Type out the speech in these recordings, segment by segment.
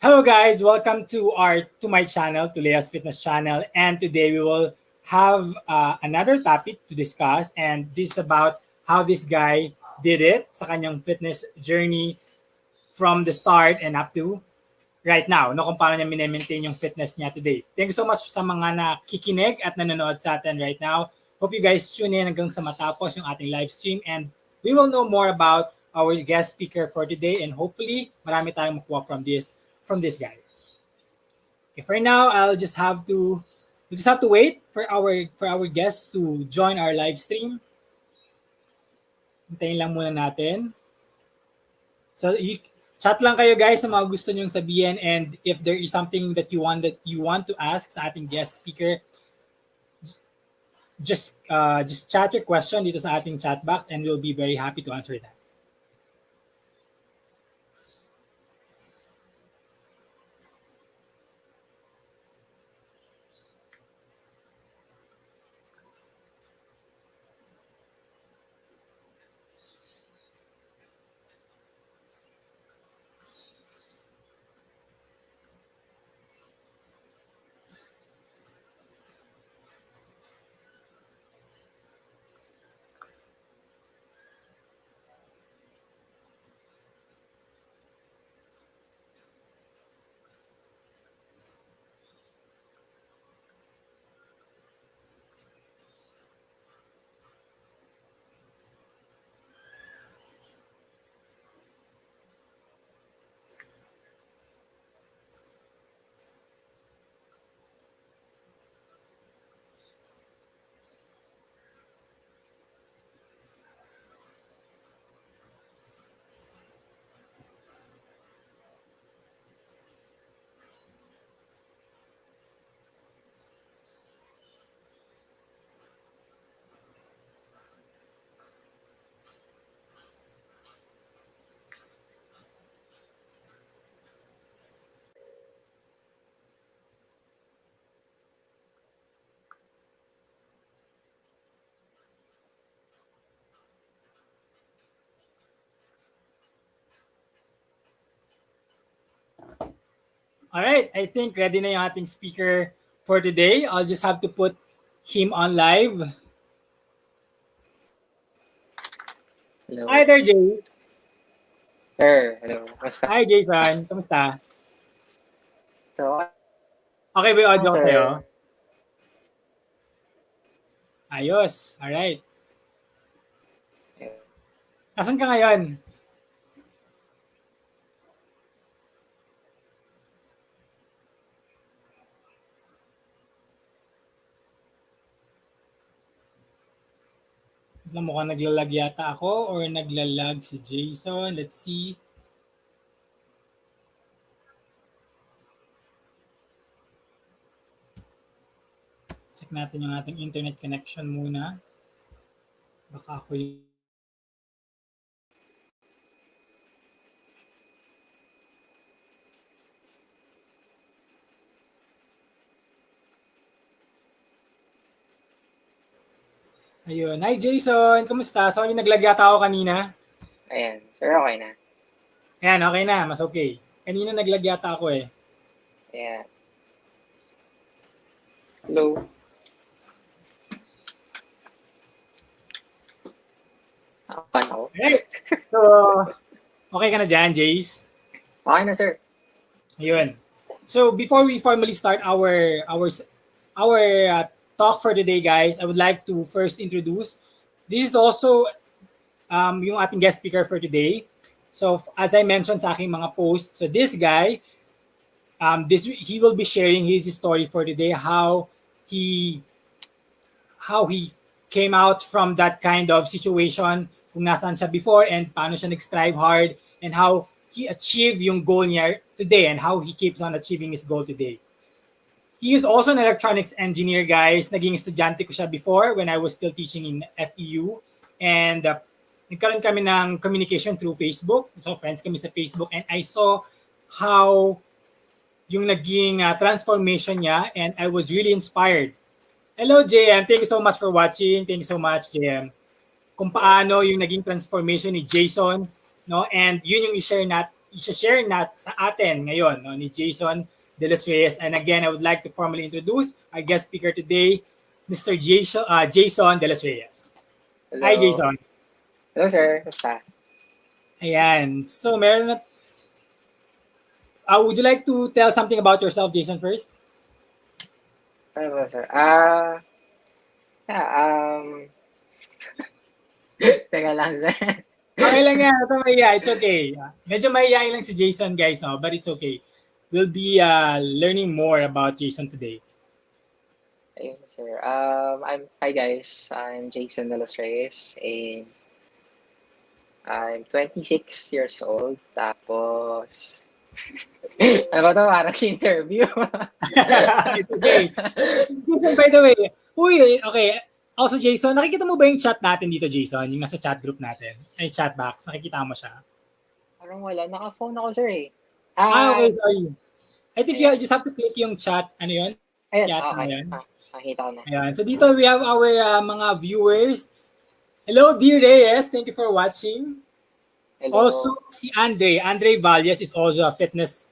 Hello guys, welcome to my channel, to Lea's Fitness channel, and today we will have another topic to discuss, and this is about how this guy did it sa kanyang fitness journey from the start and up to right now, no, kung paano niya minemaintain yung fitness niya today. Thank you so much sa mga nakikinig at nanonood sa atin right now. Hope you guys tune in hanggang sa matapos yung ating live stream, and we will know more about our guest speaker for today, and hopefully marami tayong makuha from this guy. Okay, for now, we just have to wait for our guest to join our live stream. Hintayin lang muna natin. So chat lang kayo guys sa mga gusto nyong sabihin, and if there is something that you want to ask sa ating guest speaker, just chat your question dito sa ating chat box and we'll be very happy to answer that. All right, I think ready na yung ating speaker for today. I'll just have to put him on live. Hello. Hi there, Jay. Sir, hello. Basta. Hi, Jason. Kamusta? So, Okay ba yung audio ko sir. sa'yo? Ayos. All right. Nasaan ka ngayon? Mukhang naglalag yata ako or naglalag si Jason. Let's see. Check natin yung ating internet connection muna. Baka ako yung... Ayun. Hi Jason! Kamusta? Sorry, naglag yata ako kanina. Ayan. Sir, okay na. Ayan, okay na. Mas okay. Kanina naglag yata ako eh. Ayan. Hello. Pan ako. Alright. So, okay ka na dyan, Jace? Okay na, sir. Ayun. So, before we formally start our talk for today, guys, I would like to first introduce. This is also yung ating guest speaker for today. So, as I mentioned sa aking mga posts, so this guy, he will be sharing his story for today, how he came out from that kind of situation, kung nasaan siya before and paano siya nag-strive hard, and how he achieved yung goal niya today and how he keeps on achieving his goal today. He is also an electronics engineer, guys. Naging estudyante ko siya before when I was still teaching in FEU. And nagkaroon kami ng communication through Facebook. So friends kami sa Facebook. And I saw how yung naging transformation niya, and I was really inspired. Hello, JM. Thank you so much for watching. Thank you so much, JM. Kung paano yung naging transformation ni Jason, no? And yun yung i-share i-share sa atin ngayon, no, ni Jayson Delos Reyes. And again, I would like to formally introduce our guest speaker today, Mr. Jayson Delos Reyes. Hi, Hello. Jason. Hello, sir. Basta. Ayan. So, would you like to tell something about yourself, Jason, first? Ano ba, sir? Yeah, teka lang, sir. Okay lang yan. Ito mahiya. It's okay. Medyo mahihayin lang si Jason, guys, no? But it's okay. We'll be learning more about Jason today. Ayun, sir. Hi, guys. I'm Jayson Delos Reyes, and I'm 26 years old. Tapos, ano ba to? Parang interview. It's okay. Jason, by the way, okay. Also, Jason, nakikita mo ba yung chat natin dito, Jason? Yung nasa chat group natin? Ay, chat box. Nakikita mo siya? Parang wala. Naka-phone ako, sir, eh. Okay, sorry. I think you Ayan. just have to click yung chat. Ano yun? Ayan, Chat mo okay. yan. Nakita ko na. Ayan. So dito we have our mga viewers. Hello, dear Reyes. Thank you for watching. Hello. Also, si Andre Valles is also a fitness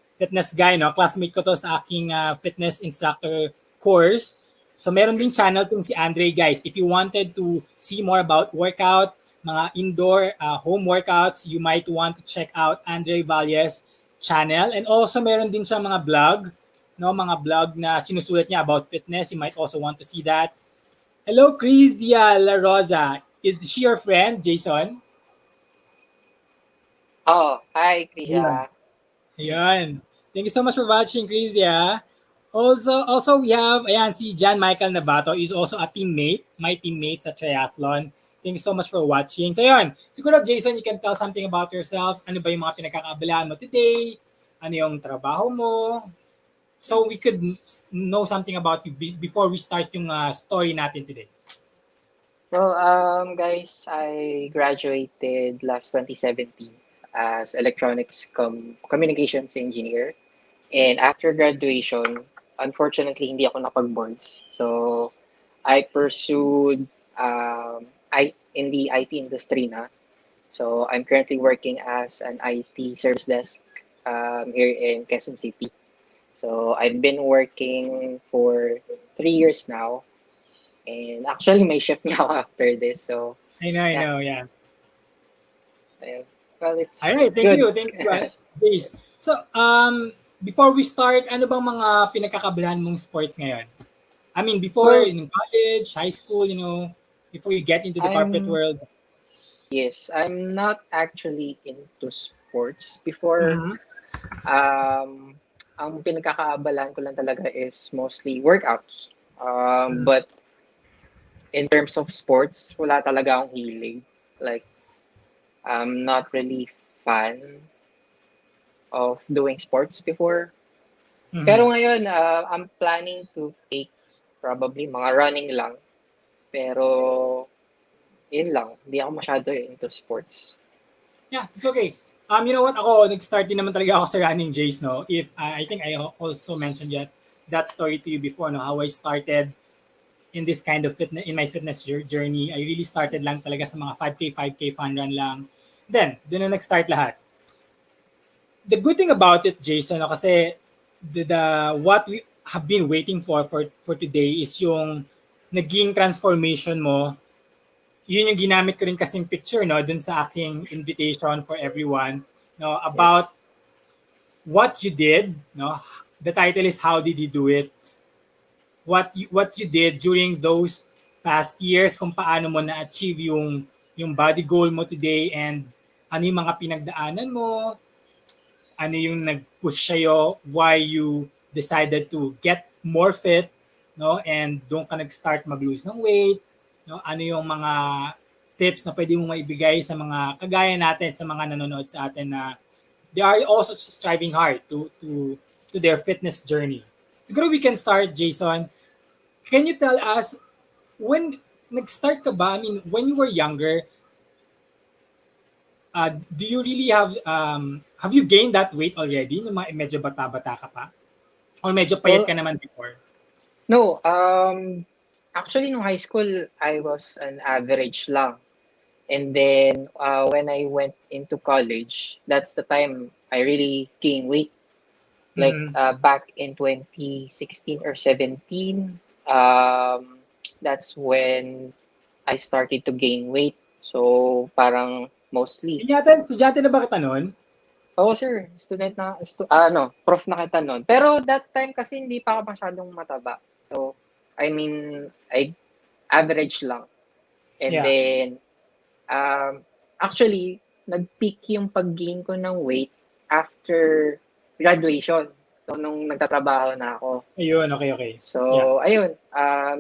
guy, no? Classmate ko to sa aking fitness instructor course. So meron ding channel tong si Andre, guys. If you wanted to see more about workout, mga indoor home workouts, you might want to check out Andre Valles channel. And also meron din siya mga blog, no? Mga blog na sinusulat niya about fitness. You might also want to see that. Hello, Crizia La Rosa. Is she your friend, Jason? Oh, hi, Yeah. Krisha. Ayan. Thank you so much for watching, Crizia. Also we have, ayan, si John Michael Nabato is also a teammate, my teammate sa triathlon. Thank you so much for watching. So yun, siguro Jason, you can tell something about yourself. Ano ba yung mga pinagkakaabalahan mo today? Ano yung trabaho mo? So we could know something about you before we start yung story natin today. So, guys, I graduated last 2017 as electronics communications engineer. And after graduation, unfortunately, hindi ako napag-boards. So, I pursued in the IT industry na. So, I'm currently working as an IT service desk here in Quezon City. So, I've been working for 3 years now. And actually, may shift niya ako after this. So, I yeah. know, yeah. Ayun. Well, it's Alright, thank good. you, Jace. So, before we start, ano bang mga pinagkakabalahan mong sports ngayon? I mean, before Well, in college, high school, before you get into the corporate I'm world. yes, I'm not actually into sports before. Mhm. Ang pinagkakaabalan ko lang talaga is mostly workouts. Mhm. But in terms of sports, wala talaga akong hilig. Like, I'm not really fan of doing sports before. Mhm. Pero ngayon, I'm planning to take probably mga running lang. Pero, yun lang. Hindi ako masyado into sports. Yeah, it's okay. You know what? Ako, nag-start din naman talaga ako sa running, Jace, no? If I think I also mentioned that story to you before, no? How I started in this kind of fitness, in my fitness journey. I really started lang talaga sa mga 5K fun run lang. Then, doon na nag-start lahat. The good thing about it, Jason, no, kasi the what we have been waiting for today is yung naging transformation mo. Yun yung ginamit ko rin kasing picture, no, dun sa aking invitation for everyone, no, Yes. about what you did, no. The title is How Did You Do It? What you did during those past years, kung paano mo na-achieve yung body goal mo today, and ano yung mga pinagdaanan mo, ano yung nag-push sa'yo, why you decided to get more fit, no? And doon ka nag-start mag-lose ng weight, no? Ano yung mga tips na pwede mong maibigay sa mga kagaya natin, sa mga nanonood sa atin na they are also striving hard to their fitness journey. Siguro we can start, Jason. Can you tell us when nag-start ka ba? I mean, when you were younger, do you really have you gained that weight already nung medyo bata-bata ka pa? Or medyo payat ka Well, naman before? no. Actually, no high school, I was an average lang. And then, when I went into college, that's the time I really gained weight. Like Mm-hmm. back in 2016 or 17, that's when I started to gain weight. So parang mostly, Yata, estudyante na ba kita nun? oh sir, student na, prof na kita noon. Pero that time kasi hindi pa ako masyadong mataba. So, I mean, I average lang. And Yeah. then, actually, nag-peak yung pag-gain ko ng weight after graduation. So, nung nagtatrabaho na ako. Ayun, okay, okay. Yeah. So, ayun,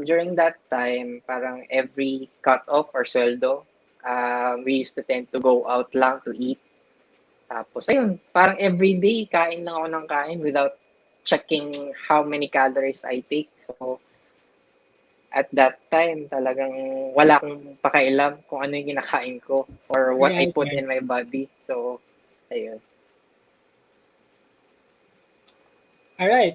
during that time, parang every cut-off or sweldo, we used to tend to go out lang to eat. Tapos, ayun, parang everyday, kain lang ako ng kain without checking how many calories I take. So, at that time, talagang wala akong pakailam kung ano yung kinakain ko or what I Right, put right. in my body. So, ayun. Alright.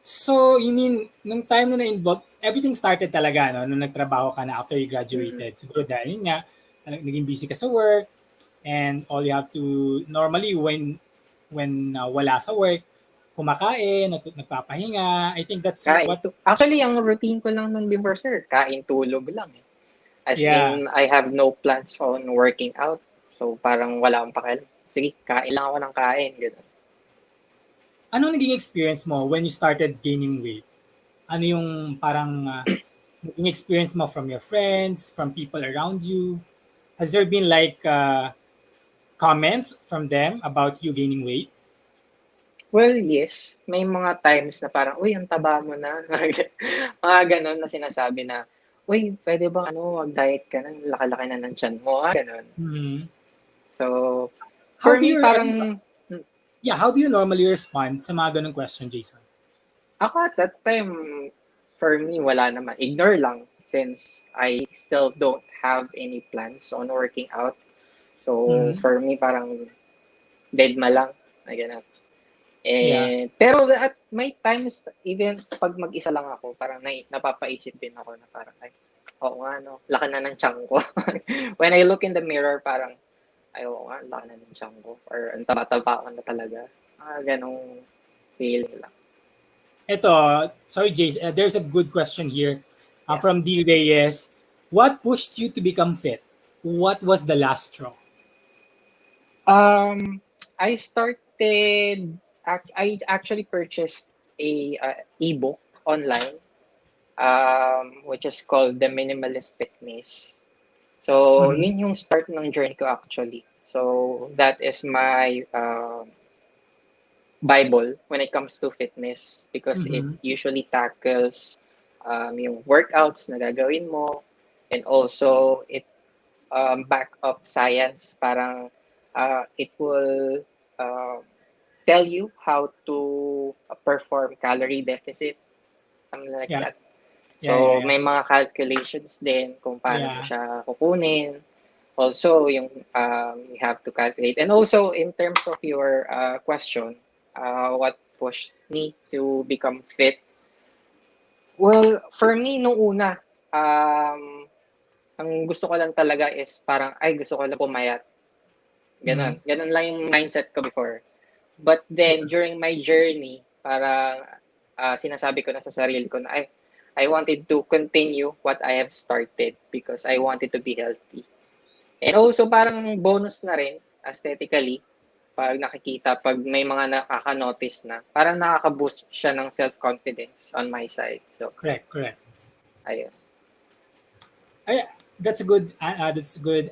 So, you mean, nung time na na-involve, everything started talaga, no? Nung nagtrabaho ka na after you Mm. graduated. Siguro dahil yun nga, naging busy ka sa work, and all you have to, normally, when wala sa work, kumakain, nagpapahinga. I think that's Kain. what, Actually, ang routine ko lang nun before, sir, kain, tulog lang. Eh. As in, yeah. I have no plans on working out. So, parang wala akong pakialam. Sige, kain lang ako ng kain. Ganun. Anong naging experience mo when you started gaining weight? Ano yung parang naging experience mo from your friends, from people around you? Has there been like comments from them about you gaining weight? Well, yes. May mga times na parang, uy, ang taba mo na. Mga ganon na sinasabi na, uy, pwede bang mag-diet ka na? Laki-laki na ng tiyan mo. Ganon. Hmm. So, How for do me, you parang, yeah, how do you normally respond sa mga ganung question, Jason? ako at that time, for me, wala naman. Ignore lang since I still don't have any plans on working out. So, Hmm. for me, parang dead ma lang. Na ganun. Yeah. Pero at may times, even pag mag-isa lang ako, parang napapaisip din ako na parang, ay, oo nga, no, laki na ng tiyan ko. When I look in the mirror, parang, ay, oo nga, laki na ng tiyan ko. Or ang taba-taba ko na talaga. Ganong feeling lang. Ito, sorry, Jason. There's a good question here Yeah. from D. Reyes. What pushed you to become fit? What was the last straw? I started, I actually purchased a ebook online, which is called The Minimalist Fitness. So, Mm-hmm. yun yung start ng journey ko actually. So, that is my Bible when it comes to fitness because it Mm-hmm. usually tackles yung workouts na gagawin mo and also it back up science. Parang it will uh, tell you how to perform calorie deficit, something like Yeah. that. Yeah. Yeah. So, Yeah. may mga calculations din kung paano mo Yeah. siya kukunin. Also, yung you have to calculate. And also, in terms of your question, what pushed me to become fit? Well, for me, nung una, ang gusto ko lang talaga is parang, ay, gusto ko lang pumayat. Mm-hmm. Ganon. Ganon lang yung mindset ko before. But then, during my journey, parang sinasabi ko na sa sarili ko na, ay, I wanted to continue what I have started because I wanted to be healthy. And also, parang bonus na rin, aesthetically, pag nakikita, pag may mga nakaka-notice na, parang nakaka-boost siya ng self-confidence on my side. So, Correct. Correct. ayun. Ay, that's a good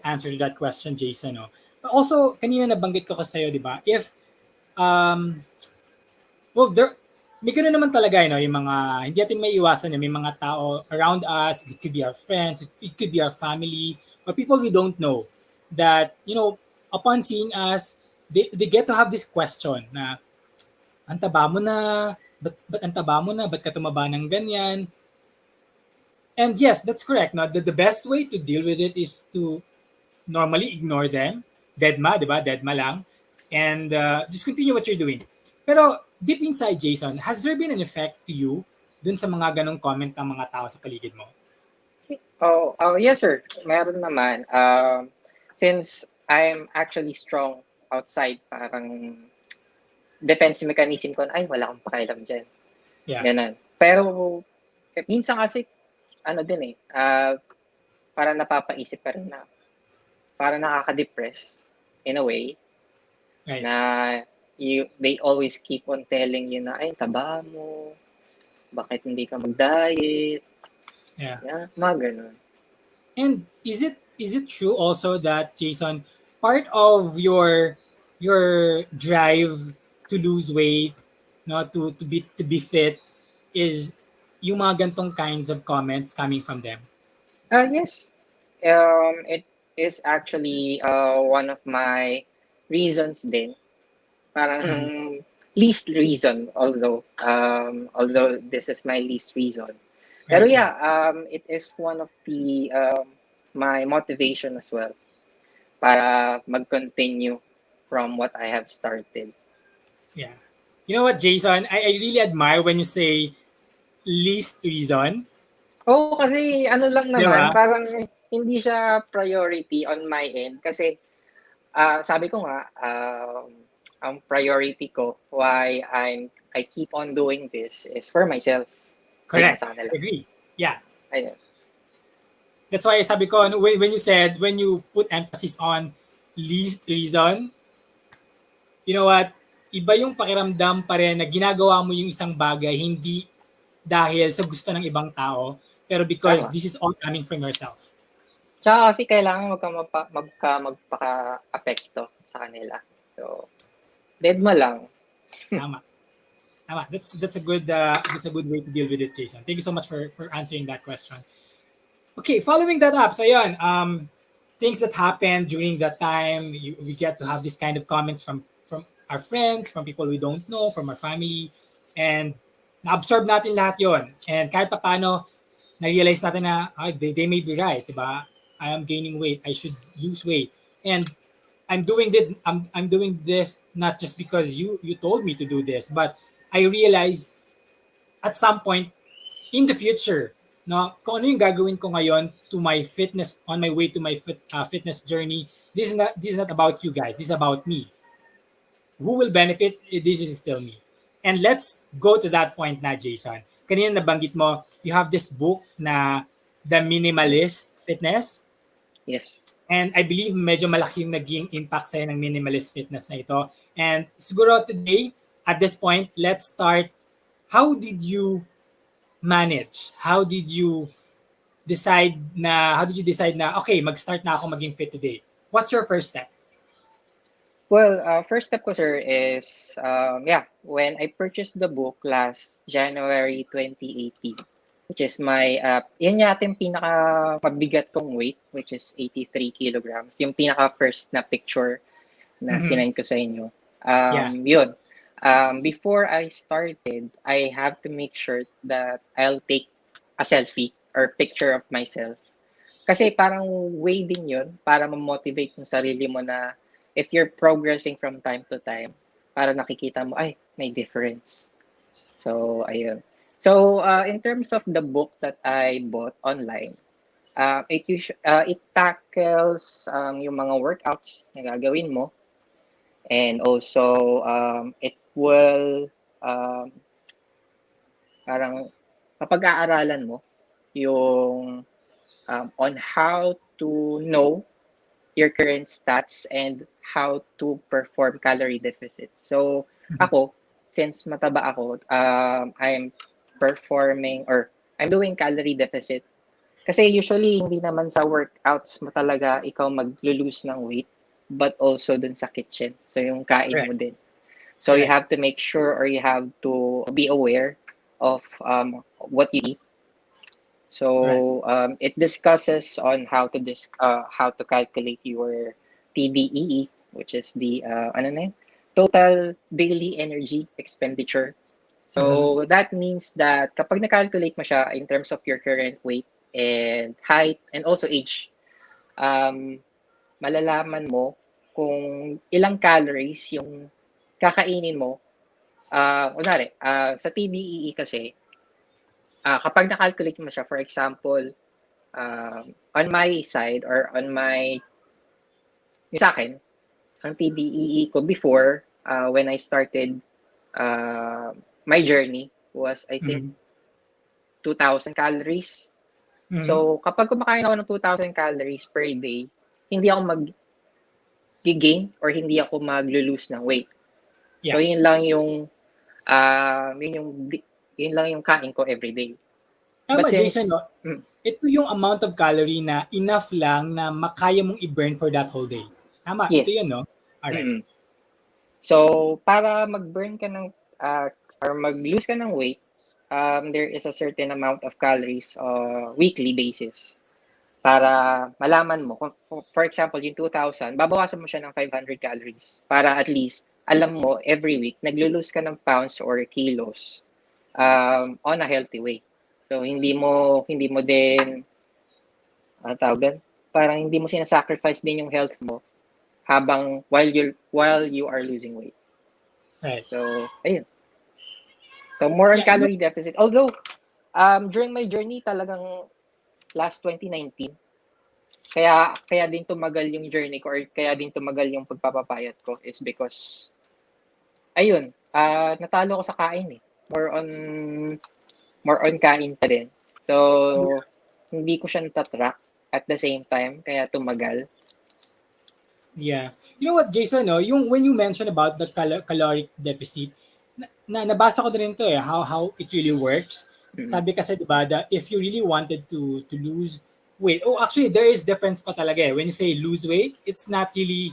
answer to that question, Jason. No? But also, kanina nabanggit ko kasi sa'yo, di ba? If, um, well, may ganoon naman talaga, yung mga, hindi natin may iwasan, may mga tao around us, it could be our friends, it could be our family, or people we don't know, that, upon seeing us, they get to have this question na, ang taba mo na, ba't ang taba mo na, ba't ka tumaba ng ganyan? And yes, that's correct. No? The best way to deal with it is to normally ignore them. Deadma, di ba? Deadma lang. And just continue what you're doing. Pero deep inside, Jason, has there been an effect to you dun sa mga ganong comment ng mga tao sa paligid mo? Oh, yes, sir. Meron naman. Since I'm actually strong outside, parang defense mechanism ko na, ay, wala akong pakialam dyan. Yeah. Ganun. Pero, minsan kasi, ano din para napapaisip ka rin na, para nakaka-depress, in a way, Right. na they always keep on telling you na, ay, taba mo, bakit hindi ka mag-diet, Yeah. mga ganun. And is it true also that, Jason, part of your drive to lose weight, no, to be fit, is yung mga gantong kinds of comments coming from them? Yes. It is actually one of my reasons din. Parang Mhm. least reason, although this is my least reason. Pero Right, yeah, right. it is one of the my motivation as well para mag-continue from what I have started. Yeah. You know what, Jason? I really admire when you say least reason. Oo, kasi ano lang Di ba? naman, parang hindi siya priority on my end kasi sabi ko nga, ang priority ko why I keep on doing this is for myself. Ayun, Correct. sa kanila. I agree. Yeah. Ayun. That's why sabi ko, when you said, when you put emphasis on least reason, you know what, iba yung pakiramdam pa rin na ginagawa mo yung isang bagay hindi dahil sa gusto ng ibang tao, pero because Tama. this is all coming from yourself. Tsaka kasi kailangan magpa-apekto sa kanila. So, dedma lang. Tama. Tama. That's a good way to deal with it, Jason. Thank you so much for answering that question. Okay, following that up, so yun, things that happened during that time, we get to have this kind of comments from our friends, from people we don't know, from our family, and na-absorb natin lahat yon. And kahit pa paano, na-realize natin na they may be right, diba? I am gaining weight, I should lose weight. And I'm doing this not just because you told me to do this, but I realize at some point in the future, no, kung ano yung gagawin ko ngayon to my fitness, on my way to my fitness journey, this is not about you guys. This is about me. Who will benefit? This is still me. And let's go to that point na, Jason. Kanina nabanggit mo, you have this book na The Minimalist Fitness. Yes. And I believe medyo malaki yung naging impact sa'yo ng minimalist fitness na ito. And siguro today, at this point, let's start. How did you manage? How did you decide na, okay, mag-start na ako maging fit today? What's your first step? Well, first step ko, sir, is, when I purchased the book last January 2018, which is yun yata yung pinaka mabigat kong weight, which is 83 kilograms. Yung pinaka first na picture na Mhm. sinend ko sa inyo. Yeah. Yun. Before I started, I have to make sure that I'll take a selfie or picture of myself. Kasi parang way din yun para ma-motivate yung sarili mo na if you're progressing from time to time, para nakikita mo, ay, may difference. So, ayun. So, in terms of the book that I bought online, it tackles yung mga workouts na gagawin mo, and also it will parang kapag-aaralan mo yung on how to know your current stats and how to perform calorie deficit. So, Mhm. ako, since mataba ako, I'm performing or I'm doing calorie deficit. Kasi usually, hindi naman sa workouts mo talaga ikaw mag-lose ng weight, but also dun sa kitchen. So, yung kain mo Correct. din. So, you Correct. have to make sure or you have to be aware of what you eat. Correct. So it discusses on how to calculate your TDEE, which is the ano na yun? Total daily energy expenditure. Mhm. So that means that kapag na-calculate mo siya in terms of your current weight and height and also age, um, malalaman mo kung ilang calories yung kakainin mo. Sa TDEE kasi, kapag na-calculate mo siya, for example, on my side or yung sa akin, ang TDEE ko before, when I started my journey was, I think, Mhm. 2,000 calories. Mhm. So, kapag kumakain ako ng 2,000 calories per day, hindi ako mag-gain or hindi ako maglo-lose ng weight. So, Yeah. yun yung, yun lang yung kain ko every day. But Tama, Jason, since, no? Ito yung amount of calorie na enough lang na makaya mong i-burn for that whole day. Tama, ito yun, yes. no? Alright. Mm-mm. So, para mag-burn ka ng, uh, or mag-lose ka ng weight, there is a certain amount of calories weekly basis. Para malaman mo, for example, yung 2,000, babawasan mo siya ng 500 calories. Para at least, alam mo, every week, naglo-lose ka ng pounds or kilos on a healthy way. So, hindi mo din, tawag doon, parang hindi mo sinasacrifice din yung health mo habang while you are losing weight. Right. So, ayun. So, more on Yeah, calorie deficit. Although, during my journey talagang last 2019, kaya din tumagal yung journey ko or kaya din tumagal yung pagpapapayat ko is because, ayun, natalo ko sa kain eh. More on kain pa din. So, hindi ko siya natatrack at the same time, kaya tumagal. yeah. You know what, Jason, no? Yung when you mentioned about the caloric deficit, nabasa ko din to how it really works. Mm. Sabi kasi 'di ba, if you really wanted to lose weight. Oh, actually there is difference pa talaga eh. When you say lose weight, it's not really,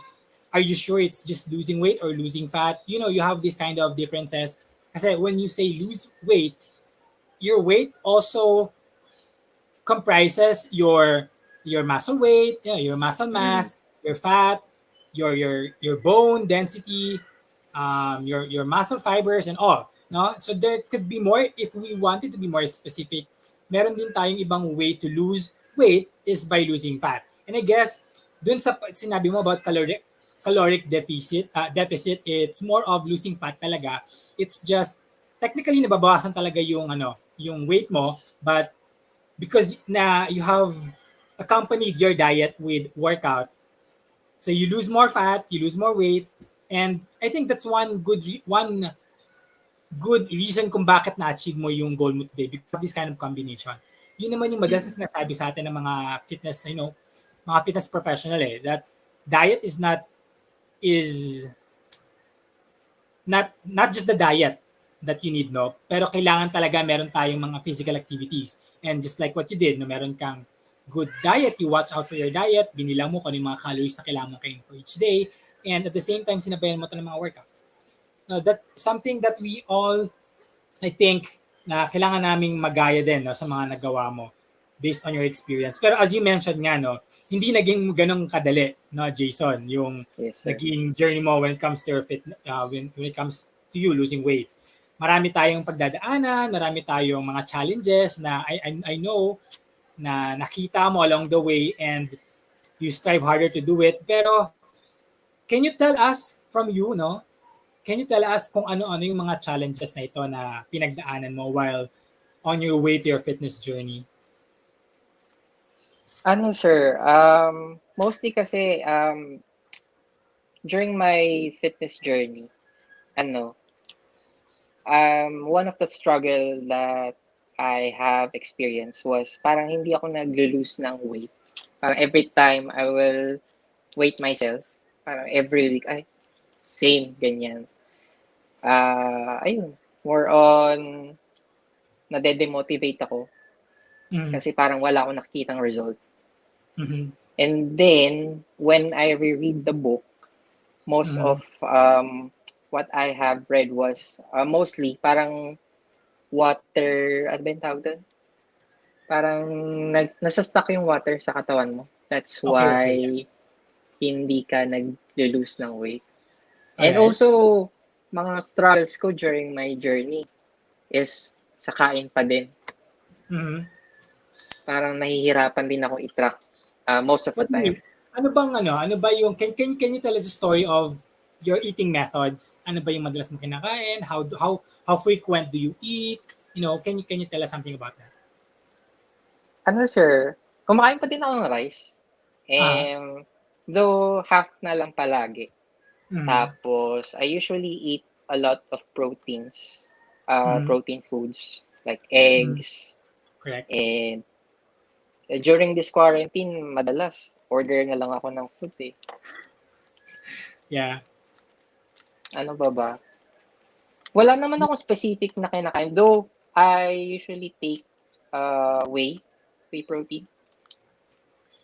are you sure it's just losing weight or losing fat? You know, you have these kind of differences. Kasi when you say lose weight, your weight also comprises your muscle weight, your muscle Mm. mass, your fat, your bone density, your muscle fibers and all. No? So there could be more if we wanted to be more specific. Meron din tayong ibang way to lose weight is by losing fat. And I guess dun sa sinabi mo about caloric deficit, it's more of losing fat talaga. It's just technically nababawasan talaga yung weight mo, but because na you have accompanied your diet with workout, so you lose more fat, you lose more weight, and I think that's one good reason kung bakit na-achieve mo yung goal mo today because of this kind of combination. Yun naman yung madalas Mm. na sinasabi sa atin ng mga fitness, mga fitness professional that diet is not just the diet that you need, no? Pero kailangan talaga meron tayong mga physical activities. And just like what you did, no, meron kang good diet, you watch out for your diet, binilang mo kung ano yung mga calories na kailangan mo kainin for each day, and at the same time, sinabayan mo ito ng mga workouts. That something that we all, I think, na kailangan naming magaya din no, sa mga nagawa mo based on your experience. Pero as you mentioned nga, no, hindi naging ganong kadali, no, Jason, yung Yes, sir. naging journey mo when it comes to your when it comes to you losing weight. Marami tayong pagdadaanan, marami tayong mga challenges na I know na nakita mo along the way and you strive harder to do it. Pero can you tell us from you, no? Can you tell us kung ano-ano yung mga challenges na ito na pinagdaanan mo while on your way to your fitness journey? Ano, sir, mostly kasi, during my fitness journey, ano, one of the struggle that I have experienced was parang hindi ako naglo-lose ng weight. Parang every time I will weight myself, parang every week, ay, same, ganyan. Ayun, more on nade-demotivate ako Mm-hmm. kasi parang wala akong nakikitang result. Mm-hmm. And then, when I reread the book, most Mm-hmm. of what I have read was mostly parang water, ano ba yung tawag doon? Parang nasa-stuck yung water sa katawan mo. That's Okay, why okay. Yeah. hindi ka nag-lose ng weight. All And right. also, mga struggles ko during my journey is sa kain pa din. Mm-hmm. Parang nahihirapan din ako i-track most of the What do you time. mean? Ano ba yung, can you tell us a story of your eating methods? Ano ba yung madalas mo kinakain? How frequent do you eat? Can you tell us something about that? Ano, sir, kumakain pa din ako ng rice. Ah, And though half na lang palagi. Mm, Tapos, I usually eat a lot of proteins, mm, protein foods like mm, eggs. correct. And during this quarantine, madalas order na lang ako ng food eh. Yeah. Ano ba ba? Wala naman akong specific na kinakain. Though, I usually take whey protein.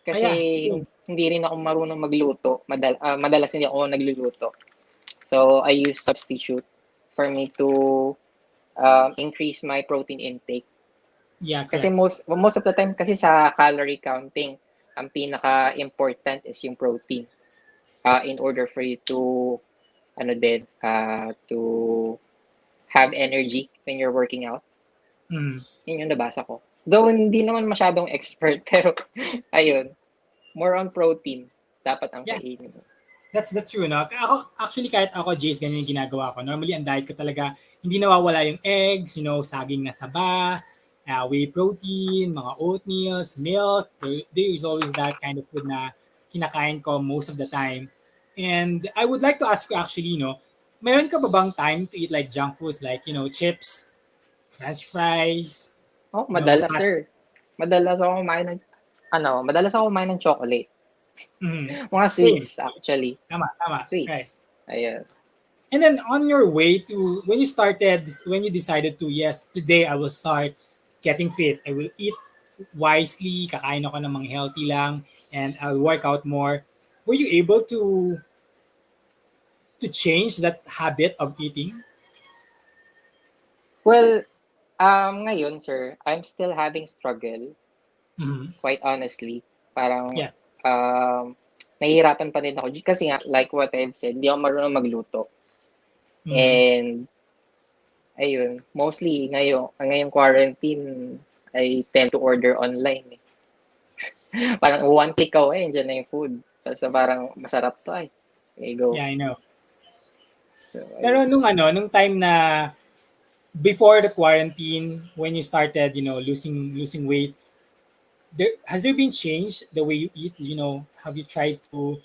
Kasi Yeah. Yun. hindi rin ako marunong magluto. Madalas hindi ako nagluluto. So, I use substitute for me to increase my protein intake. Yeah, Kasi correct. most of the time kasi sa calorie counting, ang pinaka-important is yung protein. In order for you to to have energy when you're working out. Mm. Yun yung nabasa ko. Though hindi naman masyadong expert, pero ayun, more on protein dapat ang Yeah. kainin mo. That's true, no? Ako, actually, kahit ako, Jace, ganyan yung ginagawa ko. Normally, ang diet ko talaga, hindi nawawala yung eggs, saging na saba, whey protein, mga oatmeals, milk. There is always that kind of food na kinakain ko most of the time. And I would like to ask you actually, meron ka ba bang time to eat like junk foods like, chips, french fries, Oh, madalas fat. sir. Madalas ako kumain ng chocolate. Mga Same. sweets actually. Tama, tama. Right. Sweets. Ayun. And then on your way to when you decided to, yes, today I will start getting fit. I will eat wisely, kakain ako ng mga healthy lang, and I'll work out more. Were you able to change that habit of eating? Well, ngayon sir, I'm still having struggle, Mm-hmm. quite honestly. Parang Yes. um, nahihirapan pa din ako kasi nga, like what I've said, hindi ako marunong magluto. Mm-hmm. And ayun, mostly ngayong quarantine, I tend to order online. Eh. Parang one click away, andyan na yung food. Basta parang masarap to ay. There you go. Yeah, I know. So, Pero ayun. nung time na before the quarantine, when you started, losing weight, has there been change the way you eat? Have you tried to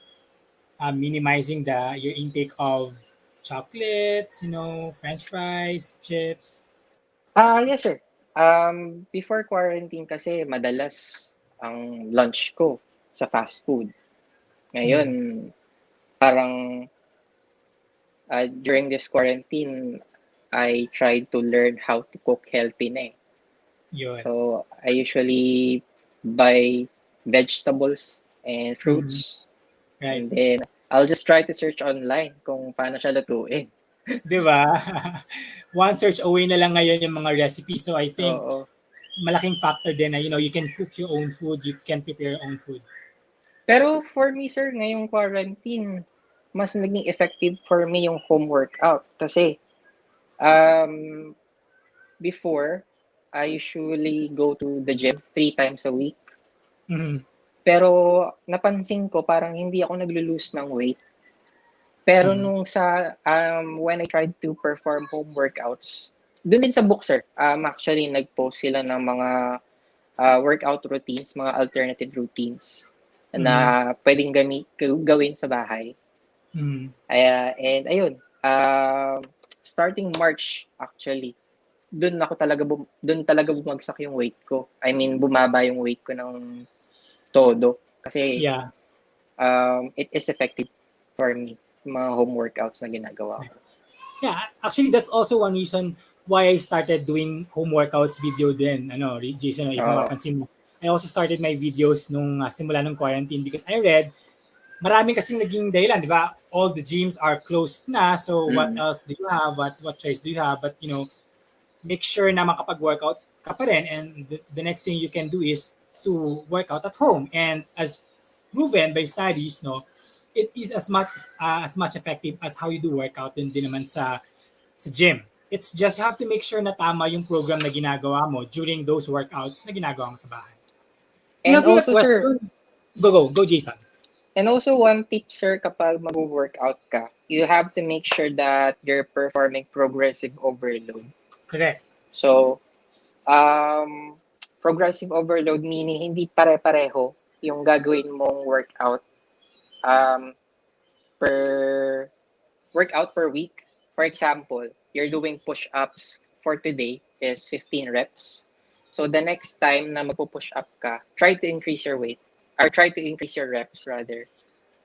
minimizing your intake of chocolates, French fries, chips. Yes sir. Before quarantine kasi madalas ang lunch ko sa fast food. Ngayon, Mm, parang during this quarantine, I tried to learn how to cook healthy na eh. yun. So, I usually buy vegetables and Mhm, fruits, right. and then I'll just try to search online kung paano siya lutuin. Di ba? One search away na lang ngayon yung mga recipes. So I think Oo. malaking factor din na, you can cook your own food, you can prepare your own food. Pero for me, sir, ngayong quarantine, mas naging effective for me yung home workout. Kasi, um, before, I usually go to the gym 3 times a week. Mhm, Pero napansin ko parang hindi ako naglo-lose ng weight. Pero mhm, when I tried to perform home workouts, dun din sa book, sir, actually nag-post sila ng mga workout routines, mga alternative routines mhm, na pwedeng gawin sa bahay. mhm. And ayun, starting March actually, dun talaga bumagsak yung weight ko. I mean, bumaba yung weight ko ng todo kasi Yeah. it is effective for me, mga home workouts na ginagawa ko. Nice. Yeah, actually that's also one reason why I started doing home workouts video din. Jason, if Oo. mapapansin mo. I also started my videos nung simula ng quarantine because I read marami kasing naging dahilan, di ba? All the gyms are closed na, so what Mm. else do you have? What choice do you have? But make sure na makapag-workout ka pa rin, and the next thing you can do is to work out at home. And as proven by studies, no, it is as much effective as how you do workout din naman sa gym. It's just you have to make sure na tama yung program na ginagawa mo during those workouts na ginagawa mo sa bahay. We And have here a also, sir, question. Go, Jason. and also one tip, sir, kapag mag-workout ka, you have to make sure that you're performing progressive overload. Correct. So, um, progressive overload meaning hindi pare-pareho yung gagawin mong workout um, per workout per week. For example, you're doing push-ups for today is 15 reps. So the next time na magpo-push up ka, try to increase your weight or try to increase your reps rather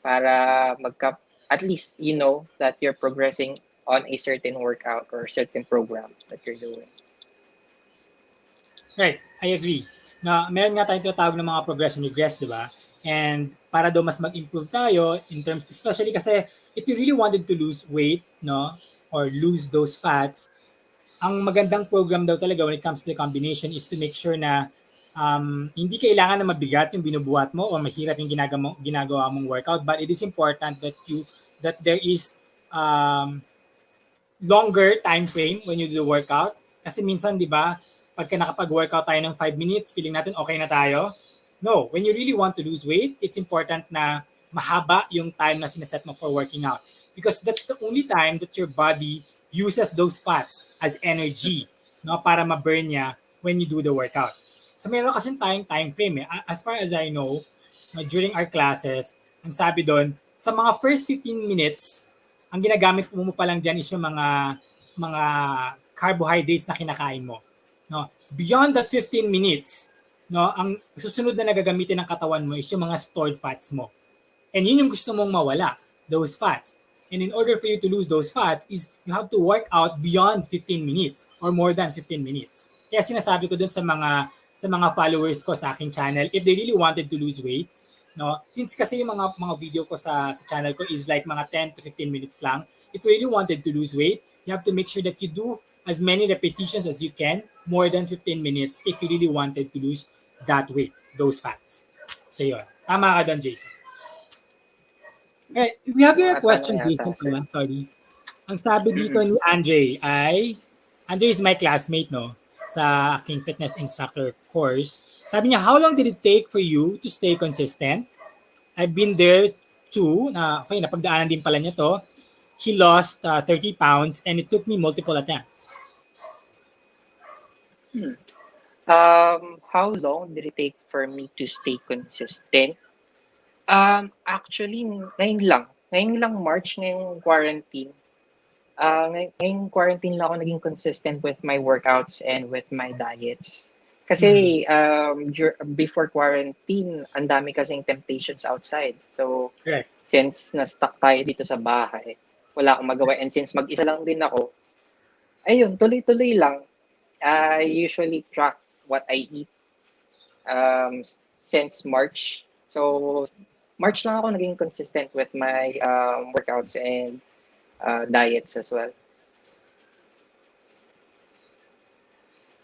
para at least you know that you're progressing on a certain workout or certain program that you're doing. Right, I agree. Na meron nga tayong tinatawag ng mga progress and regress, di ba? And para daw mas mag-improve tayo in terms, especially kasi if you really wanted to lose weight, no, or lose those fats, ang magandang program daw talaga when it comes to the combination is to make sure na hindi kailangan na mabigat yung binubuhat mo o mahirap yung ginagawa mong workout, but it is important that there is longer time frame when you do the workout. Kasi minsan, di ba, pagka nakapag-workout tayo ng 5 minutes, feeling natin okay na tayo. No, when you really want to lose weight, it's important na mahaba yung time na sineset mo for working out. Because that's the only time that your body uses those fats as energy, no, para ma-burn niya when you do the workout. So meron kasi tayong time frame eh. As far as I know, during our classes, ang sabi doon, sa mga first 15 minutes, ang ginagamit mo pa lang diyan is yung mga carbohydrates na kinakain mo. No? Beyond that 15 minutes, no, ang susunod na nagagamitin ng katawan mo is yung mga stored fats mo. And yun yung gusto mong mawala, those fats. And in order for you to lose those fats is you have to work out beyond 15 minutes or more than 15 minutes. Kaya sinasabi ko dun sa mga followers ko sa aking channel, if they really wanted to lose weight, no, since kasi yung mga video ko sa channel ko is like mga 10 to 15 minutes lang, if you really wanted to lose weight, you have to make sure that you do as many repetitions as you can, more than 15 minutes if you really wanted to lose that weight, those fats. So yun. Tama ka doon, Jason. Okay, we have your Mga tanong question, yata, Jason. sir. Sorry. Ang sabi dito ni Andre ay, Andre is my classmate, no? Sa aking fitness instructor course. Sabi niya, how long did it take for you to stay consistent? I've been there too. Okay, napagdaanan din pala niya to. He lost 30 pounds and it took me multiple attempts. How long did it take for me to stay consistent? Actually, ngayon lang March, ngayong quarantine. Ngayong quarantine lang ako naging consistent with my workouts and with my diets. Kasi before quarantine, ang dami kasing temptations outside. So, Correct. since na-stuck tayo dito sa bahay, wala akong magawa. And since mag-isa lang din ako, ayun, tuloy-tuloy lang. I usually track what I eat since March. So, March lang ako naging consistent with my workouts and diets as well.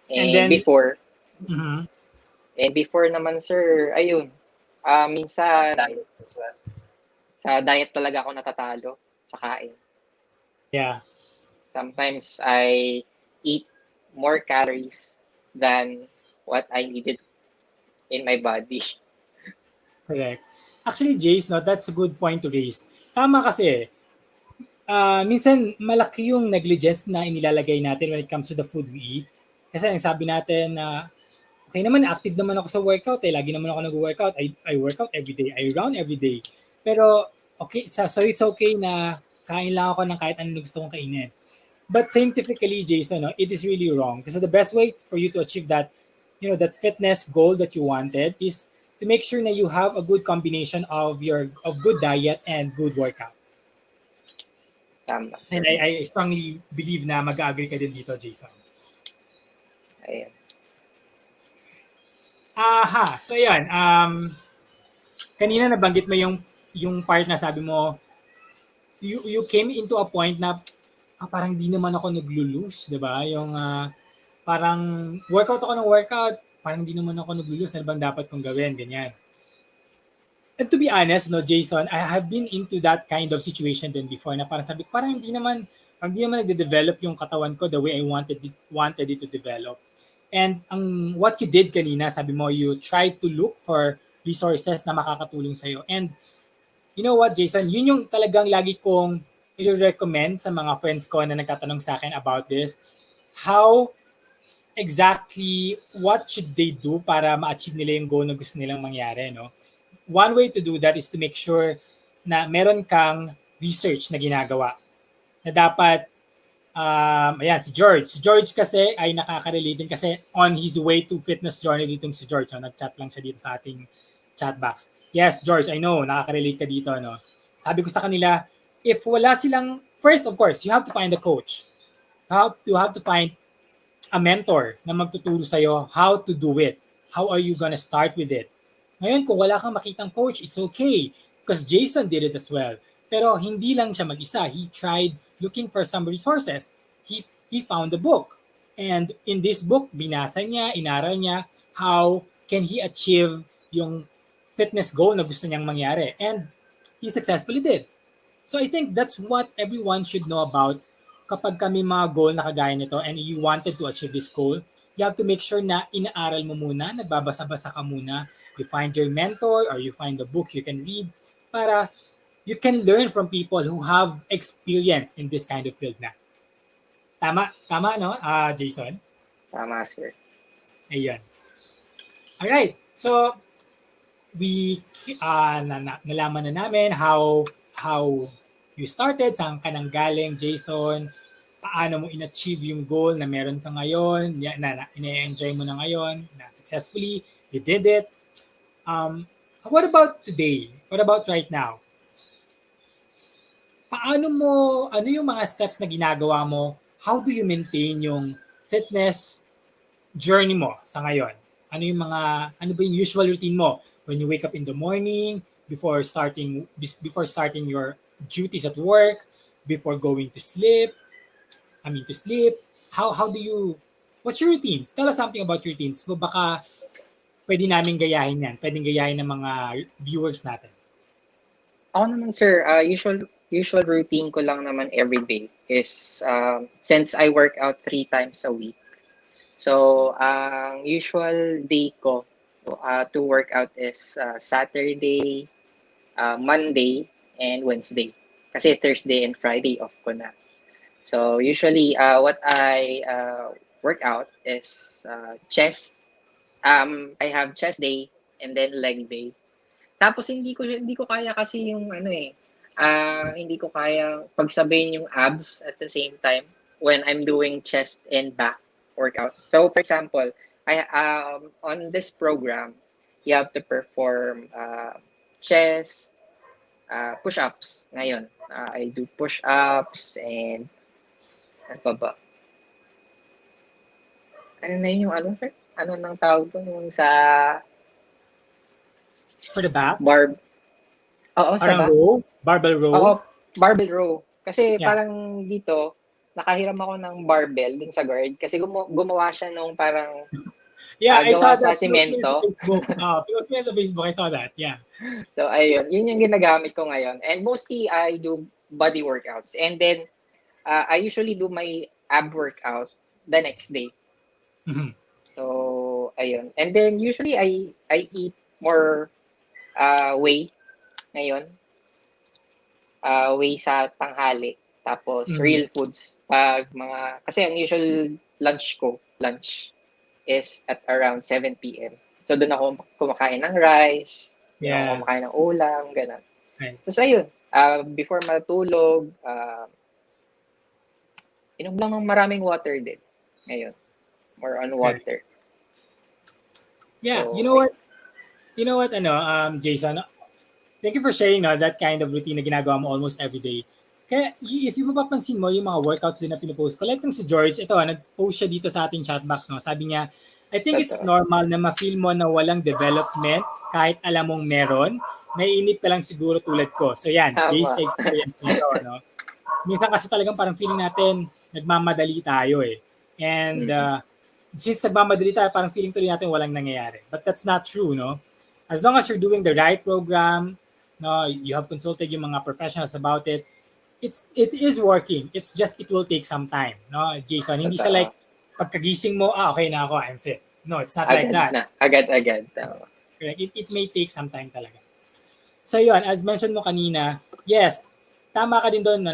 And then, before, mhm. and before naman sir, ayun, minsan sa diet talaga ako natatalo sa kain. Yeah. Sometimes I eat more calories than what I needed in my body. Correct. Actually, Jace, no, that's a good point to raise. Tama kasi, minsan malaki yung negligence na inilalagay natin when it comes to the food we eat. Kasi ang sabi natin na, okay naman, active naman ako sa workout eh. Lagi naman ako nag-workout. I work out every day. I run every day. Pero, okay, so it's okay na kain lang ako ng kahit anong gusto kong kainin. But scientifically, Jason, no, it is really wrong. Kasi the best way for you to achieve that, that fitness goal that you wanted is to make sure na you have a good combination of good diet and good workout. Tama. And I strongly believe na mag-agree ka din dito, Jason. Ayan. Aha, so yan. Kanina nabanggit mo yung part na sabi mo, you came into a point na parang di naman ako naglo-lose, 'di ba? Yung parang workout ako ng workout, parang di naman ako naglo-lose, ano bang dapat kong gawin, ganyan. And to be honest, no, Jason, I have been into that kind of situation din before na parang sabi ko, parang hindi naman nagde-develop yung katawan ko the way I wanted it to develop. And what you did kanina, sabi mo, you tried to look for resources na makakatulong sa'yo. And you know what, Jason, yun yung talagang lagi kong i-recommend sa mga friends ko na nagtatanong sa akin about this. How exactly, what should they do para ma-achieve nila yung goal na gusto nilang mangyari, no? One way to do that is to make sure na meron kang research na ginagawa. na dapat ayan, si George. Si George kasi ay nakaka-relate din kasi on his way to fitness journey ditong si George. No? Nag-chat lang siya dito sa ating chat box. Yes, George, I know, nakaka-relate ka dito. No? Sabi ko sa kanila, if wala silang, first of course, you have to find a coach. You have to find a mentor na magtuturo sa'yo how to do it. How are you gonna start with it? Ngayon, kung wala kang makitang coach, it's okay. Because Jason did it as well. Pero hindi lang siya mag-isa. He tried looking for some resources. He found a book. And in this book, binasa niya, inaral niya how can he achieve yung fitness goal na gusto niyang mangyari. And he successfully did. So I think that's what everyone should know about kapag kami mga goal na kagaya nito and you wanted to achieve this goal, you have to make sure na inaaral mo muna, nagbabasa-basa ka muna, you find your mentor or you find the book you can read para you can learn from people who have experience in this kind of field na. Tama? Tama, no, Jason? Tama, sir. Ayun. Alright. So, we nalaman na namin how you started, saan ka nang galing, Jason, paano mo in-achieve yung goal na meron ka ngayon, na ina-enjoy mo na ngayon, na successfully, you did it. What about today? What about right now? Ano yung mga steps na ginagawa mo? How do you maintain yung fitness journey mo sa ngayon? Ano ba yung usual routine mo when you wake up in the morning, before starting your duties at work, before going to sleep, to sleep, how do you, what's your routines? Tell us something about your routines. So baka pwede namin gayahin yan. Pwedeng gayahin ng mga viewers natin. Ako naman, sir, usual routine ko lang naman every day is since I work out 3 times a week. So, ang usual day ko to work out is Saturday, Monday, and Wednesday. Kasi Thursday and Friday off ko na. So, usually, what I work out is chest. I have chest day and then leg day. Tapos hindi ko kaya kasi yung hindi ko kaya pagsabayin yung abs at the same time when I'm doing chest and back workout. So for example, I on this program, you have to perform chest push-ups ngayon. I do push-ups and ano pa ba? Ano na yung sir? Ano nang tawag doon yung sa For the back? Oo, sa Parang back. row? Barbell row? Oo, barbell row. Kasi Yeah. parang dito, nakahiram ako ng barbell dun sa guard kasi gumawa siya nung parang Yeah, I saw gawa sa that. Pinost mo yun sa simento. Facebook. Pinost mo yun sa Facebook. I saw that. Yeah. So ayun, yun yung ginagamit ko ngayon. And mostly I do body workouts. And then I usually do my ab workout the next day. Mhm. So ayun. And then usually I eat more whey ngayon. Whey sa tanghali. Tapos real foods pag kasi ang usual lunch is at around 7 p.m. So doon ako kumakain ng rice, doon ako Yeah. kumakain ng ulam, ganun. Right. Tapos ayun, before matulog, inom lang ng maraming water din ngayon. More on water. Yeah, So, you know what, Jason, thank you for sharing that kind of routine na ginagawa mo almost every day. Kaya if you mapapansin mo, yung mga workouts din na pinupost ko, like yung si George, ito, nag-post siya dito sa ating chat box, no? Sabi niya, I think it's normal na ma-feel mo na walang development kahit alam mong meron. Naiinip ka lang siguro tulad ko. So yan, based sa experience nito, no? Minsan kasi talagang parang feeling natin, nagmamadali tayo eh. And since nagmamadali tayo, parang feeling tuloy natin walang nangyayari. But that's not true, no? As long as you're doing the right program, no, you have consulted yung mga professionals about it, it is working. It's just it will take some time, no, Jason. Hindi siya like pagkagising mo, okay na ako, I'm fit. No, it's not like that. Agad-agad. Correct. It may take some time talaga. So yun, as mentioned mo kanina, yes, tama ka din doon,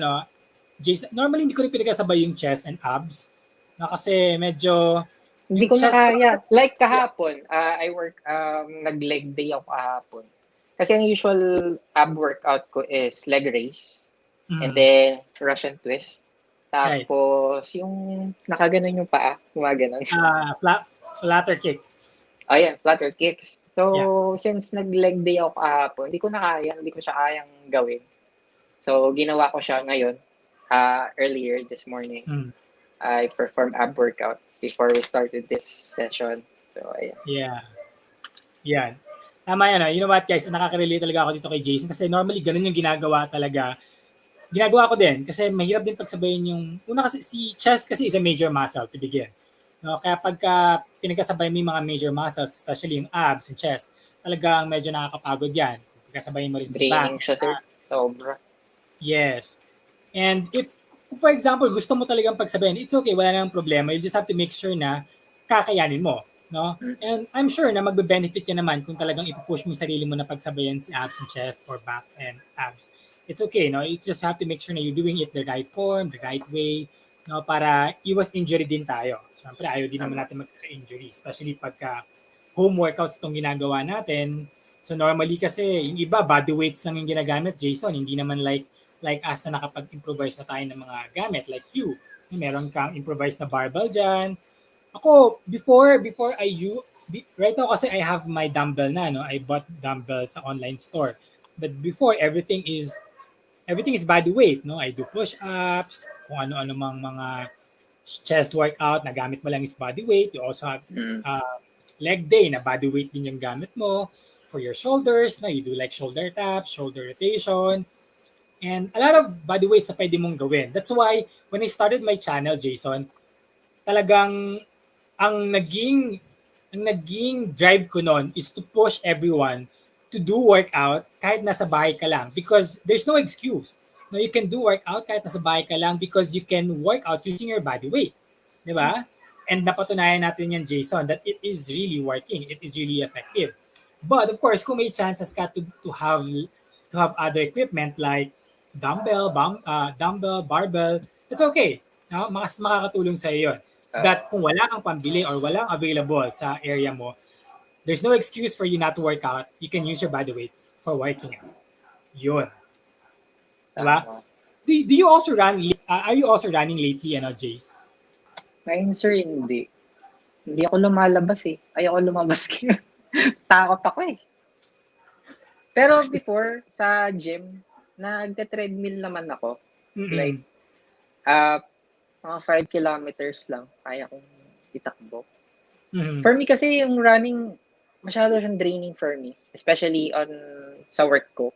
Jason. Normally hindi ko rin pinagkasabay yung chest and abs. No, kasi medyo hindi ko na kaya. Like kahapon, I work nag-leg day ako kahapon. Kasi ang usual ab workout ko is leg raise. and Mm. then Russian twist. Right. Tapos yung nakaganon yung paa, gumaganon. Flatter kicks. Ayan, flutter kicks. Yeah. So, since nag-leg day ako kahapon, hindi ko siya kayang gawin. So, ginawa ko siya ngayon, earlier this morning. Mm. I performed ab workout before we started this session. So, ayan. Yeah. Yan. Tama yan. You know what guys, nakaka-relate talaga ako dito kay Jason kasi normally ganun yung ginagawa talaga. Ginagawa ko din kasi mahirap din pagsabayin yung una kasi si chest kasi is a major muscle to begin. No, kaya pagka pinagkasabay mo yung mga major muscles, especially yung abs and chest, talagang medyo nakakapagod yan. Kung pagkasabayin mo rin si back. Draining siya, sir. Sobra. Yes. And if, for example, gusto mo talagang pagsabayin, it's okay, wala namang problema. You just have to make sure na kakayanin mo. No? Mm. And I'm sure na magbe-benefit ka naman kung talagang ipupush mo yung sarili mo na pagsabayan si abs and chest or back and abs. It's okay, no? You just have to make sure na you're doing it the right form, the right way, no? Para iwas injury din tayo. Siyempre, ayaw din naman Tama. natin magka-injury, especially pagka home workouts itong ginagawa natin. So normally kasi, yung iba, body weights lang yung ginagamit, Jason. Hindi naman like us na nakapag-improvise na tayo ng mga gamit like you. Meron kang improvised na barbell dyan. Ako, before right now kasi I have my dumbbell na, no? I bought dumbbell sa online store. But before, everything is body weight, no? I do push-ups, kung ano-ano mang mga chest workout na gamit mo lang is body weight. You also have Mm. leg day na body weight din yung gamit mo. For your shoulders, no? You do like shoulder taps, shoulder rotation, and a lot of body weights na pwede mong gawin. That's why when I started my channel, Jason, talagang ang naging ang naging drive ko noon is to push everyone to do workout kahit nasa bahay ka lang because there's no excuse. No, you can do workout kahit nasa bahay ka lang because you can work out using your body weight. Di ba? And napatunayan natin yan, Jason, that it is really working. It is really effective. But of course, kung may chances ka to have other equipment like dumbbell, barbell, it's okay. No? Mas makakatulong sa iyo yun. But kung wala kang pambili or walang available sa area mo, there's no excuse for you not to work out. You can use your body weight for working out. Yun. Diba? Tama. Do you also run, are you also running lately, Jace? Ngayon, sir, hindi. Hindi ako lumalabas eh. Ayoko lumabas kaya. Takot ako eh. Pero before, sa gym, nagte-treadmill naman ako. Like, mga 5 kilometers lang, kaya kong itakbo. For me kasi, yung running, masyado siyang draining for me. Especially sa work ko.